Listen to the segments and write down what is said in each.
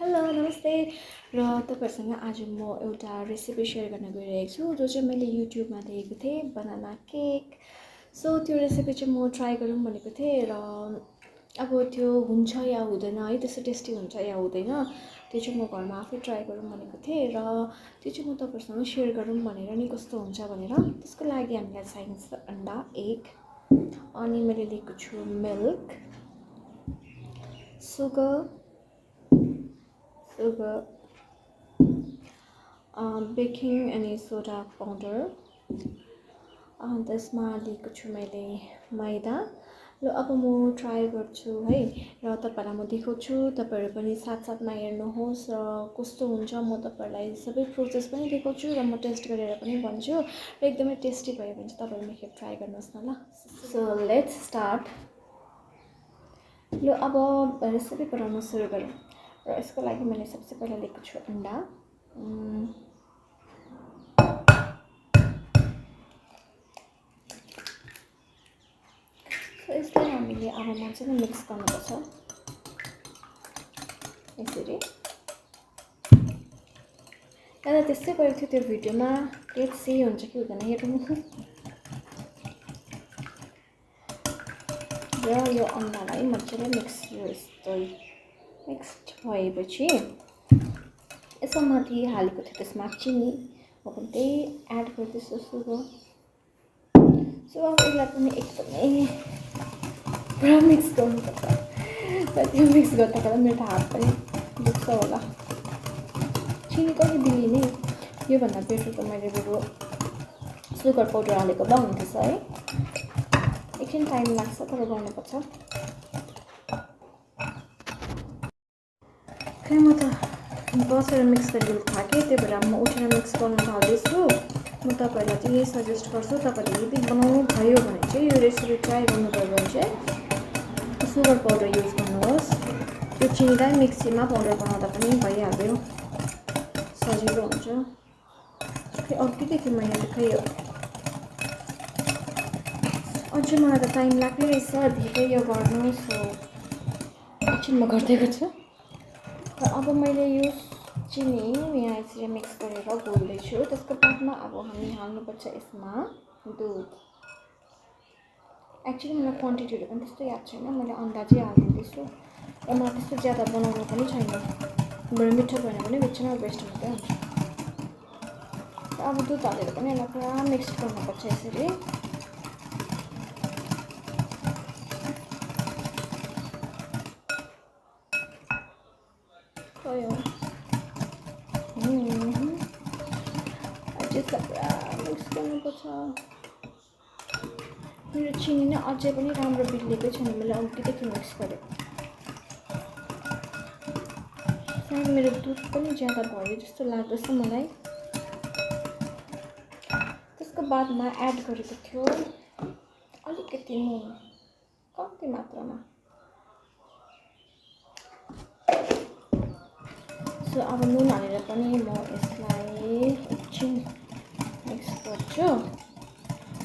Hello नमस्ते र तपाईहरुसँग आज म एउटा रेसिपी शेयर गर्न गइरहेको छु जो चाहिँ मैले युट्युबमा देखेको थिएँ बनाना केक। सो त्यो रेसिपी चाहिँ म ट्राई गरौँ भनेको थिएँ र अब त्यो हुन्छ या हुँदैन है त्यस्तो टेस्टी हुन्छ या हुँदैन त्यो चाहिँ म घरमा आफै ट्राई गरौँ भनेको थिएँ र त्यो चाहिँ म तपाईहरुसँग शेयर गरौँ भनेर नि कस्तो हुन्छ भनेर। त्यसको लागि हामीलाई चाहिन्छ अन्डा एग अनि मैले लिएको छु मिल्क सुगर बेकिङ अनि सोडा पाउडर त्यसमा लिएको छु मैले मैदा। र अब म ट्राई गर्छु है र तपाईहरुलाई म देखाउँछु तपाईहरु पनि साथसाथमा हेर्नुहोस् र कस्तो हुन्छ म तपाईहरुलाई सबै प्रोसेस पनि देखाउँछु र म टेस्ट गरेर पनि भन्छु र एकदमै टेस्टी भयो भने चाहिँ तपाईहरु एकखेप ट्राई गर्नुहोस् न ल। So let's start. ल अब रेसिपी बनाउन सुरु गरौँ र यसको लागि मैले सबसे पहिला लिएको छु अन्डा। सो यसलाई हामीले अब मजाले मिक्स गर्नुपर्छ यसरी। तर त्यस्तै गरेको थियो त्यो भिडियोमा लेट्स सी हुन्छ कि हुँदैन हेरौँ। र यो अन्डालाई मजाले मिक्स्ड भएपछि यसमा माथि हालेको थियो त्यसमा चिनी म पनि त्यही एड गर्दैछु सुगर। सो अब यसलाई पनि एकदमै पुरा मिक्स गर्नुपर्छ र त्यो मिक्स गर्दा गर्दा मेरो हात पनि दुख्छ होला। चिनी कति दिने योभन्दा बेटर त मैले बरु सुगर पाउडर हालेको भए हुन्थेछ है। एकछिन टाइम लाग्छ तर गर्नुपर्छ। खै म त बसेर मिक्स गरेको थाकेँ त्यही भएर म उठेर मिक्स गर्न थाल्दैछु। म तपाईहरुलाई चाहिँ यही सजेस्ट गर्छु तपाईहरुले यदि बनाउनु भयो भने चाहिँ यो रेसिपी ट्राई गर्नुभयो भने चाहिँ सुगर पाउडर युज गर्नुहोस्। त्यो चिनीलाई मिक्सीमा पाउडर बनाउँदा पनि भइहाल्यो सजिलो हुन्छ। खै अघिदेखि मैले त खै अझै मलाई त टाइम लाग्ने रहेछ धेरै यो गर्नु। सो एकछिन म गर्दै गर्छु। र अब मैले यो चिनी यहाँ यसरी मिक्स गरेर घोल्दैछु। त्यसको बादमा अब हामी हाल्नुपर्छ यसमा दुध। एक्चुअली मलाई क्वान्टिटीहरू पनि त्यस्तो याद छैन मैले अन्दाजै हालिदिँदैछु र मलाई त्यस्तो ज्यादा बनाउनु पनि छैन बरु मिठो भएन भने बिचमा वेस्ट मात्रै हुन्छ। र अब दुध हालेर पनि यसलाई पुरा मिक्स गर्नुपर्छ यसरी। यसलाई पुरा मिक्स गर्नुपर्छ। मेरो चिनी नै अझै पनि राम्रो बिग्रेकै छैन मैले अघिदेखि मिक्स गरेको। सायद मेरो दुध पनि ज्यादा भयो जस्तो लाग्दैछ मलाई। त्यसको बादमा एड गरेको थियो अलिकति नुन कम्ती मात्रामा। सो अब नुन हालेर पनि म यसलाई एकछिन मिक्स गर्छु।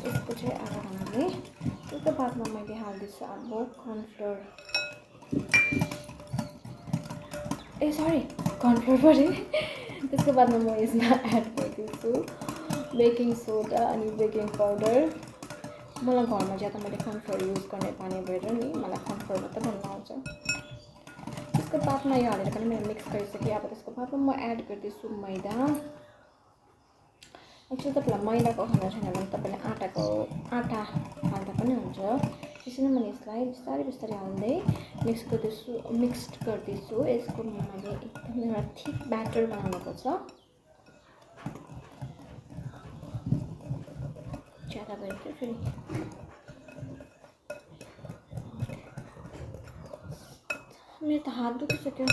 यसको चाहिँ अब हामीले त्यसको बादमा मैले हाल्दैछु अब कर्नफ्लोर कर्नफ्लोर पनि। त्यसको बादमा म यसमा एड गर्दैछु बेकिङ सोडा अनि बेकिङ पाउडर। मलाई घरमा ज्यादा मैले कर्नफ्लोर युज गर्ने बानी भएर नि मलाई कर्नफ्लोर मात्रै भन्न आउँछ। त्यसको बादमा यो हालेर पनि मैले मिक्स गरिसकेँ। अब त्यसको बादमा म एड गर्दैछु मैदा। एक्चुअली तपाईँलाई मैदाको खाना छैन भने तपाईँले आटा हाल्दा पनि हुन्छ। त्यसरी नै मैले यसलाई बिस्तारै बिस्तारै हाल्दै मिक्स्ड गर्दैछु। यसको मैले एकदम एउटा थिक ब्याटर बनाउनुपर्छ। ज्यादा भयो क्या फेरि। मेरो त हात दुखिसक्यो।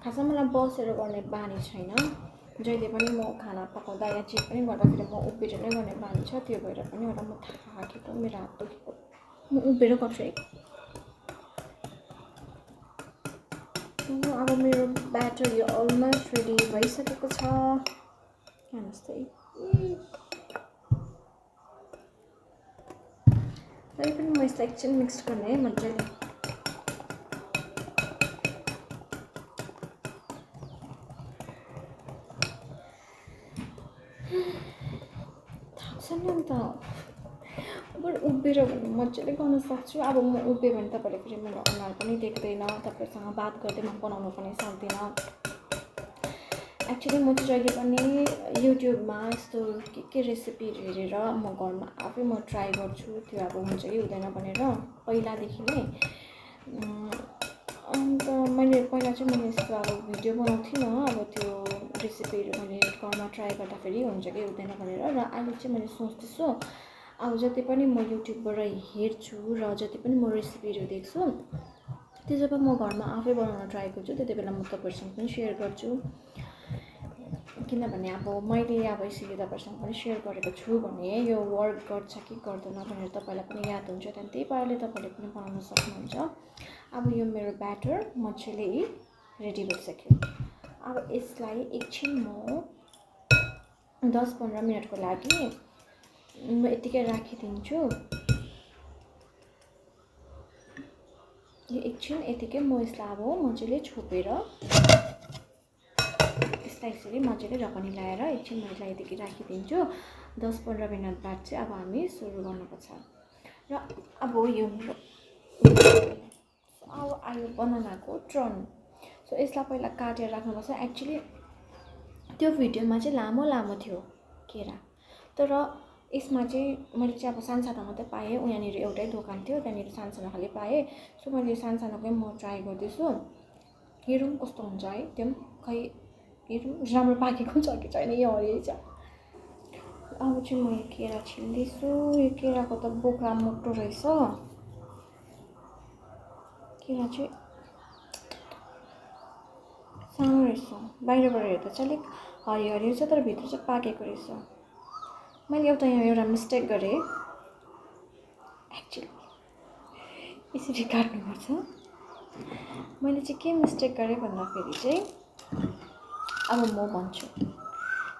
खासमा मलाई बसेर गर्ने बानी छैन। जहिले पनि म खाना पकाउँदा या जे पनि गर्दाखेरि म उभिएर नै गर्ने बानी छ। त्यो भएर पनि होला म थाकेको मेरो हात दुखेको। म उभिएर गर्छु है। अब मेरो ब्याटर यो अलमोस्ट रेडी भइसकेको छ। हेर्नुहोस् त तरै पनि म यसलाई एकछिन मिक्स गर्ने है मजाले। छैन नि त अब उभिएर भने मजाले गर्न सक्छु अब म उभियो भने तपाईँले फेरि मेरो अनुहार पनि देख्दैन तपाईँसँग बात गर्दै म बनाउनु पनि सक्दिनँ एक्चुअली म चाहिँ जहिले पनि युट्युबमा यस्तो के रेसिपीहरू हेरेर म घरमा आफै म ट्राई गर्छु त्यो अब हुन्छ कि हुँदैन भनेर पहिलादेखि नै अन्त मैले पहिला चाहिँ मैले यस्तो अब भिडियो बनाउँथिनँ अब त्यो रेसिपीहरू मैले घरमा ट्राई गर्दाखेरि हुन्छ कि हुँदैन भनेर र अहिले चाहिँ मैले सोच्दैछु अब जति पनि म युट्युबबाट हेर्छु र जति पनि म रेसिपीहरू देख्छु त्यो जब म घरमा आफै बनाउन ट्राई गर्छु त्यति बेला म तपाईँहरूसँग पनि सेयर गर्छु किनभने अब मैले अब यसरी तपाईँहरूसँग पनि सेयर गरेको छु भने यो वर्क गर्छ कि गर्दैन भनेर तपाईँलाई पनि याद हुन्छ त्यहाँदेखि त्यही पाराले तपाईँले पनि बनाउन सक्नुहुन्छ अब यो मेरो ब्याटर मजाले रेडी भइसक्यो अब यसलाई एकछिन म 10-15 मिनटको लागि म यतिकै राखिदिन्छु यो एकछिन यतिकै म यसलाई अब मजाले छोपेर यसरी मजाले ढकनी लगाएर एकछिन म यसलाई यतिकै राखिदिन्छु 10-15 मिनट बाद चाहिँ अब हामी सुरु गर्नुपर्छ र अब यो अब आयो बनानाको टर्न सो यसलाई पहिला काटेर राख्नुपर्छ एक्चुअली त्यो भिडियोमा चाहिँ लामो लामो थियो केरा तर यसमा चाहिँ मैले चाहिँ अब सानसानो मात्रै पाएँ उहाँनिर एउटै दोकान थियो त्यहाँनिर सानसानो खालि पाएँ सो मैले सानसानोकै म ट्राई गर्दैछु हेरौँ कस्तो हुन्छ है त्यो खै हेरौँ राम्रो पाकेको छ कि छैन यो हरियै छ अब चाहिँ म यो केरा छिल्दैछु यो केराको त बोक्रा मोटो रहेछ केरा चाहिँ सानो रहेछ बाहिरबाट हेर्दा चाहिँ अलिक हरियो हरियो छ तर भित्र चाहिँ पाकेको रहेछ मैले यहाँ एउटा मिस्टेक गरेँ एक्चुअली यसरी काट्नुपर्छ मैले चाहिँ के मिस्टेक गरेँ भन्दाखेरि चाहिँ अब म भन्छु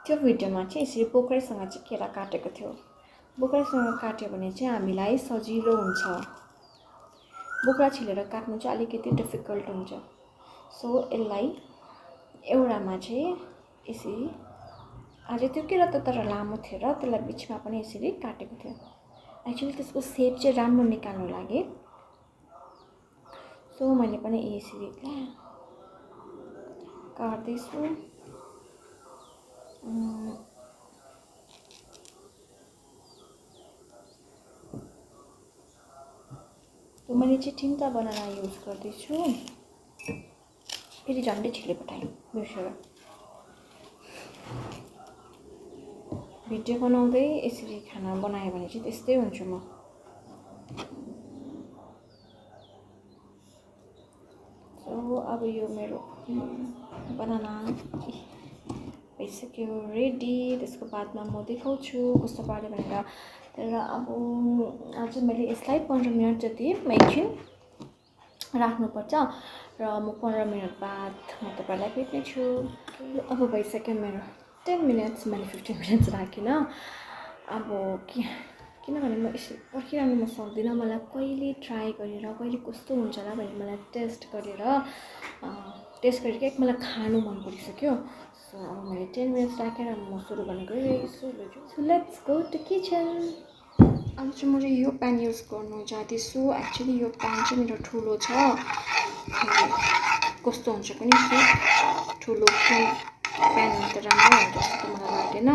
त्यो भिडियोमा चाहिँ यसरी बोक्रासँग चाहिँ केरा काटेको थियो बोक्रासँग काट्यो भने चाहिँ हामीलाई सजिलो हुन्छ बोक्रा छिलेर काट्नु चाहिँ अलिकति डिफिकल्ट हुन्छ सो यसलाई एउटामा चाहिँ यसरी अझै त्यो केरा त तर लामो थियो र त्यसलाई बिचमा पनि यसरी काटेको थियो एक्चुअली त्यसको सेप चाहिँ राम्रो निकाल्नु लागि सो मैले पनि यसरी काट्दैछु मैले चाहिँ तिनवटा बनाना युज गर्दैछु फेरि झन्डै छिले पठाएँ बिर्सेर भिडियो बनाउँदै यसरी खाना बनायो भने चाहिँ त्यस्तै हुन्छु म सो अब यो मेरो बनाना भइसक्यो रेडी त्यसको बादमा म देखाउँछु कस्तो पार्यो भनेर तर अब आज मैले यसलाई 15 मिनट जति एकछिन राख्नुपर्छ र म 15 मिनट बाद म तपाईँलाई भेट्नेछु अब भइसक्यो मेरो 10 मिनट्स मैले 15 मिनट्स राखिनँ अब किनभने म यसरी पर्खिरहनु म सक्दिनँ मलाई कहिले ट्राई गरेर कहिले कस्तो हुन्छ होला भनेर मलाई टेस्ट गरेर मलाई खानु मन परिसक्यो सो अब मैले 10 मिनट्स राखेर म सुरु गर्न गइरहेको छु so let's go to kitchen अब चाहिँ म यो प्यान युज गर्नु जाँदैछु एक्चुअली यो प्यान चाहिँ मेरो ठुलो छ कस्तो हुन्छ पनि ठुलो प्यानमा त राम्रो हुन्छ जस्तो मलाई लागेन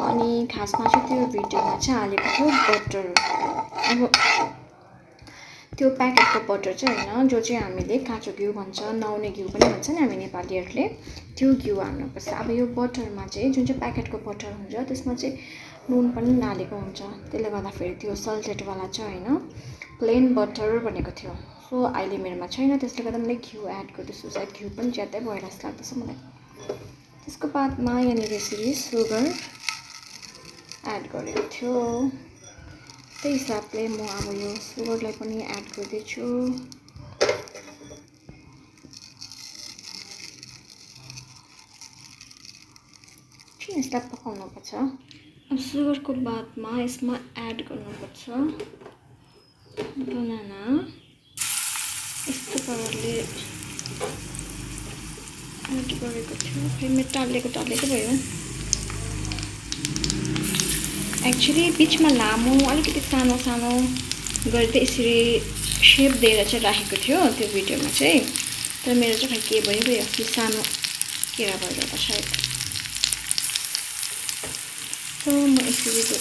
अनि खासमा चाहिँ त्यो भिडियोमा चाहिँ हालेको थियो बटर अब त्यो प्याकेटको बटर चाहिँ होइन जो चाहिँ हामीले काँचो घिउ भन्छ नुहाउने घिउ पनि भन्छ नि हामी नेपालीहरूले त्यो घिउ हाल्नुपर्छ अब यो बटरमा चाहिँ जुन चाहिँ प्याकेटको बटर हुन्छ त्यसमा चाहिँ नुन पनि नहालेको हुन्छ त्यसले गर्दाखेरि त्यो सल्टेडवाला चाहिँ होइन प्लेन बटर भनेको थियो सो अहिले मेरोमा छैन त्यसले गर्दा मैले घिउ एड गर्दैछु सायद घिउ पनि ज्यादै भएर जस्तो लाग्दैछ मलाई त्यसको बादमा यहाँनिर यसरी सुगर एड गरेको थियो त्यही हिसाबले म अब यो सुगरलाई पनि एड गर्दैछु यसलाई पकाउनुपर्छ अब सुगरको बादमा यसमा एड गर्नुपर्छ बनाना यस्तो पाराले एड गरेको थियो फेरि टालेको भयो एक्चुअली बिचमा लामो अलिकति सानो सानो गरेर यसरी शेप दिएर चाहिँ राखेको थियो त्यो भिडियोमा चाहिँ, तर मेरो चाहिँ खै के भयो यो सानो केरा भएर होला सायद। सो म यसरी यस्तो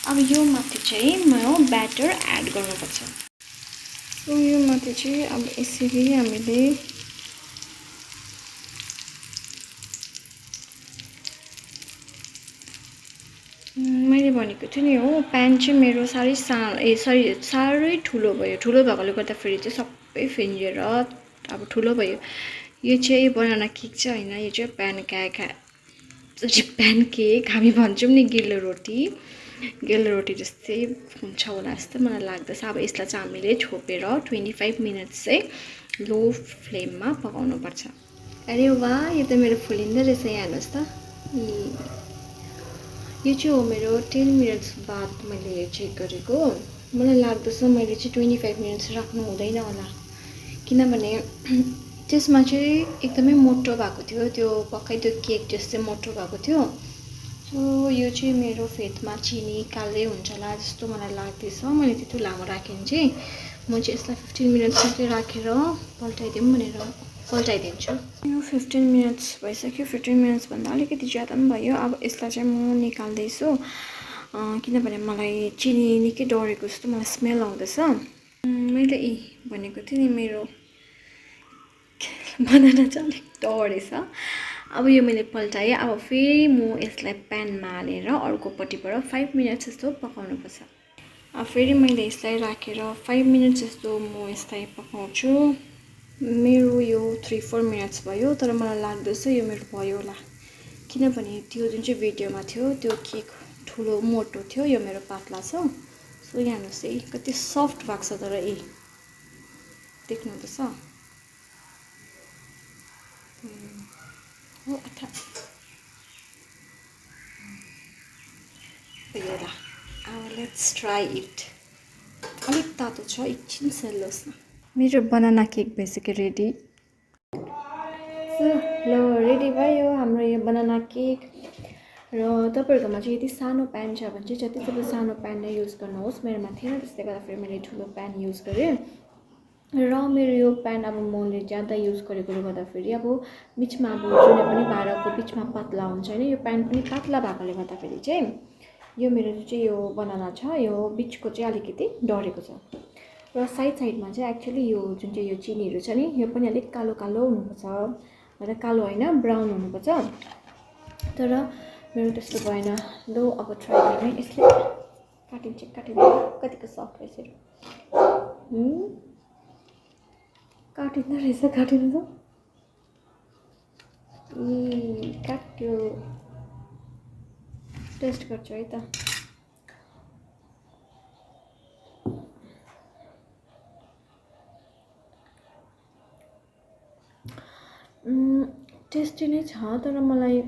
अब यो माथि चाहिँ म ब्याटर एड गर्नुपर्छ। सो यो माथि चाहिँ अब यसरी हामीले मैले भनेको थिएँ नि हो, प्यान चाहिँ मेरो साह्रै साह्रै ठुलो भयो। ठुलो भएकोले गर्दाखेरि चाहिँ सबै फिन्जेर अब ठुलो भयो। यो चाहिँ बनाना केक चाहिँ होइन, यो चाहिँ प्यान केक हामी भन्छौँ नि गिलो रोटी जस्तै हुन्छ होला जस्तो मलाई लाग्दछ। अब यसलाई चाहिँ हामीले छोपेर 25 मिनट्स चाहिँ लो फ्लेममा पकाउनुपर्छ। अरे वाह, यो त मेरो फुलिँदो रहेछ। यहाँ हेर्नुहोस् त, यो चाहिँ हो मेरो 10 मिनट्स बाद मैले चेक गरेको। मलाई लाग्दछ मैले चाहिँ 25 मिनट्स राख्नु हुँदैन होला, किनभने त्यसमा चाहिँ एकदमै मोटो भएको थियो, त्यो पक्कै त्यो केक जस्तै मोटो भएको थियो। सो यो चाहिँ मेरो फेदमा चिनी कालै हुन्छ होला जस्तो मलाई लाग्दैछ। मैले त्यति लामो राखेँ चाहिँ म चाहिँ यसलाई 15 मिनट्स मात्रै राखेर पल्टाइदिउँ भनेर पल्टाइदिन्छु। यो 15 मिनट्स भइसक्यो। 15 मिनट्सभन्दा अलिकति ज्यादा पनि भयो। अब यसलाई चाहिँ म निकाल्दैछु, किनभने मलाई चिनी निकै डढेको जस्तो मलाई स्मेल आउँदैछ। मैले भनेको थिएँ नि मेरो बनाना चाहिँ अलिक डढेछ। अब यो मैले पल्टाएँ। अब फेरि म यसलाई प्यानमा हालेर अर्कोपट्टिबाट 5 मिनट्स जस्तो पकाउनुपर्छ। अब फेरि मैले यसलाई राखेर 5 मिनट्स जस्तो म यसलाई पकाउँछु। मेरो यो 3-4 मिनट्स भयो, तर मलाई लाग्दैछ यो मेरो भयो होला, किनभने त्यो जुन चाहिँ भिडियोमा थियो त्यो केक ठुलो मोटो थियो, यो मेरो पातला छ। सो यहाँ हेर्नुहोस् है कति सफ्ट भएको छ, तर देख्नुहुँदैछ हो अथा यो ल। अब लेट्स ट्राई इट। अलिक तातो छ, एकछिन सेल्लोस् न। मेरो बनाना केक भइसक्यो रेडी। सो ल रेडी भयो हाम्रो यो बनाना केक। र तपाईँहरूकोमा चाहिँ यदि सानो प्यान छ भने चाहिँ जति तपाईँ सानो प्यान नै युज गर्नुहोस्। मेरोमा थिएन, त्यसले गर्दाखेरि मैले ठुलो प्यान युज गरेँ। र मेरो यो प्यान अब मैले ज्यादा युज गरेकोले गर्दाखेरि अब बिचमा अब जुनै पनि भाँडाको बिचमा पातला हुन्छ होइन, यो प्यान पनि पातला भएकोले गर्दाखेरि चाहिँ यो मेरो चाहिँ यो बनाना छ यो बिचको चाहिँ अलिकति डढेको छ। र साइडमा चाहिँ एक्चुअली यो जुन चाहिँ यो चिनीहरू छ नि, यो पनि अलिक कालो कालो हुनुपर्छ, मतलब कालो होइन ब्राउन हुनुपर्छ। तर मेरो त्यस्तो भएन। लो अब ट्राई गर्ने। यसले काटिन्छ कतिको सफ्ट रहेछ, काटिँदो रहेछ। काटिनु त काट्यो। टेस्ट गर्छु है त। टेस्टी नै छ, तर मलाई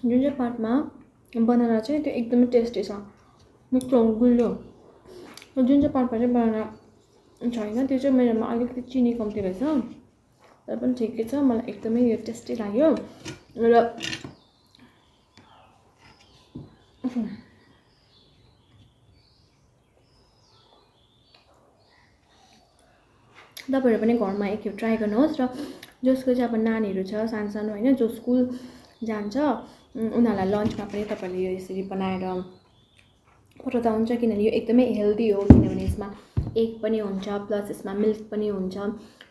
जुन चाहिँ पार्टमा बनाना चाहिँ त्यो एकदमै टेस्टी छ, मिठो गुलियो। जुन चाहिँ पार्टमा चाहिँ बनाना छैन त्यो चाहिँ मेरोमा अलिकति चिनी कम्ती रहेछ, तर पनि ठिकै छ। मलाई एकदमै यो टेस्टी लाग्यो। र तपाईँहरू पनि घरमा एकखेप ट्राई गर्नुहोस्। र जसको चाहिँ अब नानीहरू छ सानो सानो होइन, जो स्कुल जान्छ उनीहरूलाई लन्चमा पनि तपाईँहरूले यो यसरी बनाएर पठाउँदा हुन्छ, किनभने यो एकदमै हेल्दी हो। किनभने यसमा एग पनि हुन्छ, प्लस यसमा मिल्क पनि हुन्छ।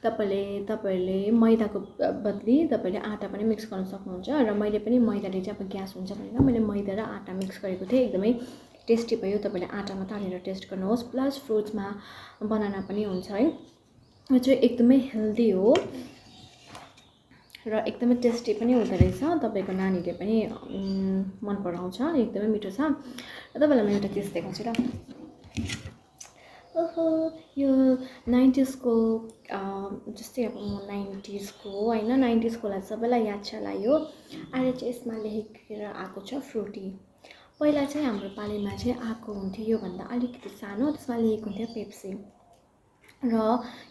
तपाईँहरूले मैदाको बदली तपाईँले आटा पनि मिक्स गर्न सक्नुहुन्छ। र मैले पनि मैदाले चाहिँ अब ग्यास हुन्छ भनेर मैले मैदा र आटा मिक्स गरेको थिएँ, एकदमै टेस्टी भयो। तपाईँले आटामा तालेर टेस्ट गर्नुहोस्। प्लस फ्रुट्समा बनाना पनि हुन्छ है, यो चाहिँ एकदमै हेल्दी हो र एकदमै टेस्टी पनि हुँदो रहेछ। तपाईँको नानीले पनि मन पराउँछ, एकदमै मिठो छ। र तपाईँलाई म एउटा टेस्ट देखाउँछु ल। ओहो यो 90s को जस्तै अब म 90s को होइन 90s कोलाई सबैलाई याद छ होला यो अहिले चाहिँ यसमा लेखेर आएको छ फ्रुटी पहिला चाहिँ हाम्रो पालिमा चाहिँ आएको हुन्थ्यो योभन्दा अलिकति सानो त्यसमा लेखेको हुन्थ्यो पेप्सी र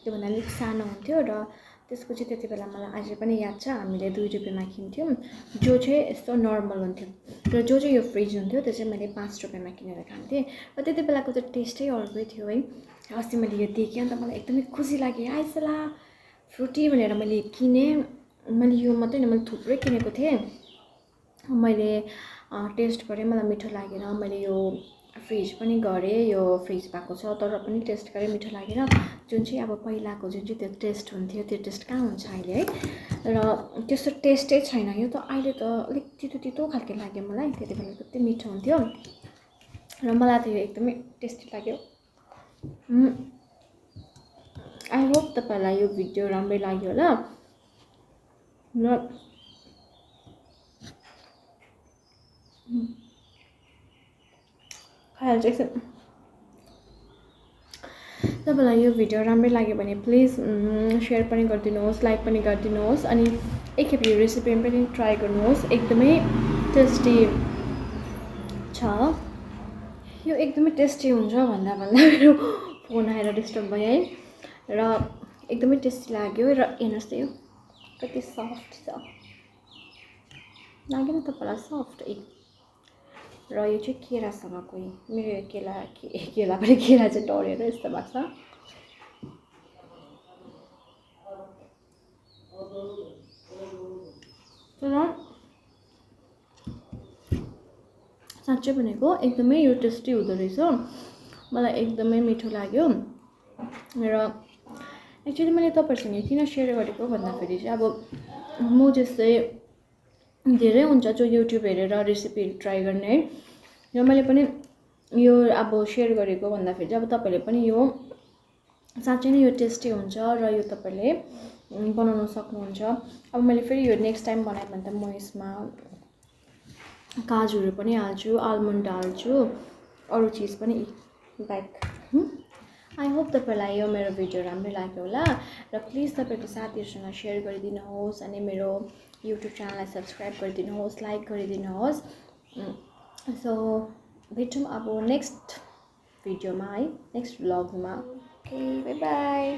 योभन्दा अलिक सानो हुन्थ्यो र त्यसको चाहिँ त्यति बेला मलाई अझै पनि याद छ हामीले 2 रुपियाँमा किन्थ्यौँ जो चाहिँ यस्तो नर्मल हुन्थ्यो र जो चाहिँ यो फ्रिज हुन्थ्यो त्यो चाहिँ मैले 5 रुपियाँमा किनेर खान्थेँ र त्यति बेलाको चाहिँ टेस्टै अर्कै थियो है अस्ति मैले यो देखेँ अन्त मलाई एकदमै खुसी लाग्यो आइसला फ्रुटी भनेर मैले किनेँ मैले यो मात्रै होइन मैले थुप्रै किनेको थिएँ मैले टेस्ट गरेँ मलाई मिठो लागेन मैले यो फ्रिज पनि गरेँ यो फ्रिज भएको छ तर पनि टेस्ट गरेँ मिठो लागेन जुन चाहिँ अब पहिलाको जुन चाहिँ त्यो टेस्ट हुन्थ्यो त्यो टेस्ट कहाँ हुन्छ अहिले है र त्यस्तो टेस्टै छैन यो त अहिले त अलिक तितो तितो खालको लाग्यो मलाई त्यति बेला कति मिठो हुन्थ्यो र मलाई त यो एकदमै टेस्टी लाग्यो आई होप तपाईँलाई यो भिडियो राम्रै लाग्यो होला र खाइहाल्छ एकछिन तपाईँलाई यो भिडियो राम्रै लाग्यो भने प्लिज सेयर पनि गरिदिनुहोस् लाइक पनि गरिदिनुहोस् अनि एकखेप यो रेसिपी पनि ट्राई गर्नुहोस् एकदमै टेस्टी छ यो एकदमै टेस्टी हुन्छ भन्दा मेरो फोन आएर डिस्टर्ब भयो है र एकदमै टेस्टी लाग्यो र हेर्नुहोस् त यो कति सफ्ट छ लागेन तपाईँलाई सफ्ट र यो चाहिँ केरासँगको मेरो केला पनि केरा चाहिँ डढेर यस्तो भएको छ तर साँच्चै भनेको एकदमै यो टेस्टी हुँदो रहेछ मलाई एकदमै मिठो लाग्यो र एक्चुअली मैले तपाईँहरूसँग किन सेयर गरेको भन्दाखेरि चाहिँ अब म जस्तै धेरै हुन्छ जो युट्युब हेरेर रेसिपीहरू ट्राई गर्ने है र मैले पनि यो अब सेयर गरेको भन्दाखेरि चाहिँ अब तपाईँले पनि यो साँच्चै नै यो टेस्टी हुन्छ र यो तपाईँले बनाउन सक्नुहुन्छ अब मैले फेरि यो नेक्स्ट टाइम बनाएँ भने त म यसमा काजुहरू पनि हाल्छु आलमन्ड हाल्छु अरू चिज पनि लाइक आई होप तपाईँलाई यो मेरो भिडियो राम्रै लाग्यो होला र प्लिज तपाईँको साथीहरूसँग सेयर गरिदिनुहोस् अनि मेरो युट्युब च्यानललाई सब्सक्राइब गरिदिनुहोस् लाइक गरिदिनुहोस् सो भेटौँ अब नेक्स्ट भिडियोमा है नेक्स्ट भ्लगमा ओके बाई बाई